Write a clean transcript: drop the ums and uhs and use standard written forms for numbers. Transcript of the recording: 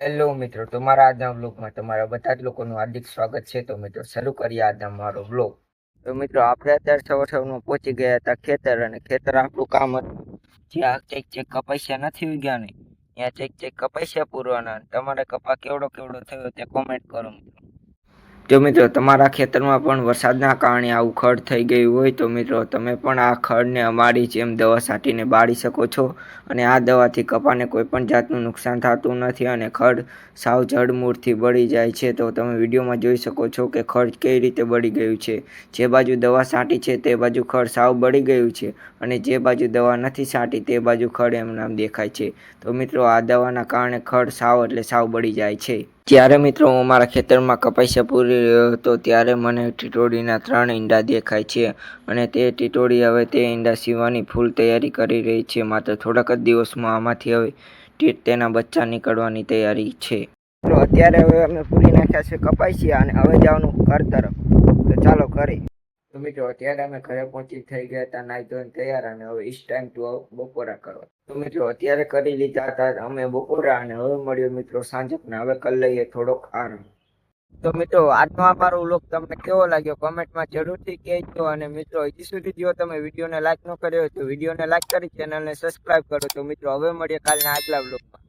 Hello મિત્રો, તમારા આજના બ્લોગમાં તમારા બધા જ લોકોનું હાર્દિક સ્વાગત છે. તો મિત્રો શરૂ કરીએ આજના મારો બ્લોગ. તો મિત્રો આપણે અત્યારે સવારમાં પહોંચી ગયા હતા ખેતર, અને ખેતર આપણું કામ હતું જ્યાં ચેક કપાસ્યા નથી ઉગ્યા ને ત્યાં ચેક કપાસ્યા પૂરવાના. તમારે કપા કેવડો કેવડો થયો તે કોમેન્ટ કરો મિત્રો. જો મિત્રો તમારા ખેતરમાં પણ વરસાદના કારણે આવું ખડ થઈ ગયું હોય તો મિત્રો તમે પણ આ ખડને અમારી જેમ દવા છાંટીને બાળી શકો છો. અને આ દવાથી કપાને કોઈ પણ જાતનું નુકસાન થતું નથી અને ખડ સાવ જડમૂળથી બળી જાય છે. તો તમે વિડીયોમાં જોઈ શકો છો કે ખડ કઈ રીતે બળી ગયું છે. જે બાજુ દવા છાંટી છે તે બાજુ ખડ સાવ બળી ગયું છે, અને જે બાજુ દવા નથી છાંટી તે બાજુ ખડ એમ નામ દેખાય છે. તો મિત્રો આ દવાના કારણે ખડ સાવ એટલે સાવ બળી જાય છે. જ્યારે મિત્રો હું મારા ખેતરમાં કપાસિયા પૂરી રહ્યો હતો ત્યારે મને ટીટોડીના 3 ઈંડા દેખાય છે, અને તે ટીટોડી હવે તે ઈંડા સીવવાની ફૂલ તૈયારી કરી રહી છે. માત્ર થોડાક જ દિવસમાં આમાંથી હવે તેના બચ્ચા નીકળવાની તૈયારી છે. તો અત્યારે હવે અમે પૂરી નાખ્યા છે કપાસિયા, અને હવે જવાનું ઘર તરફ. તો ચાલો ઘરે. તો મિત્રો અત્યારે અમે ઘરે પહોંચી થઈ ગયા હતા નાઈ ધોઈને તૈયાર, અને હવે ઇટ્સ ટાઈમ ટુ બપોરા કરવા. તો મિત્રો અત્યારે કરી લીધા હતા અમે બપોરા, અને હવે મળ્યો મિત્રો સાંજકને. હવે કરી લઈએ થોડોક આરામ. તો મિત્રો આજનો આ મારો વ્લોગ તમને કેવો લાગ્યો કોમેન્ટમાં જરૂરથી કહેજો. અને મિત્રો હજી સુધી જો તમે વિડીયોને લાઈક ન કર્યો હોય તો વિડીયોને લાઈક કરી ચેનલને સબસ્ક્રાઈબ કરો. તો મિત્રો હવે મળીએ કાલના આગલા વ્લોગમાં.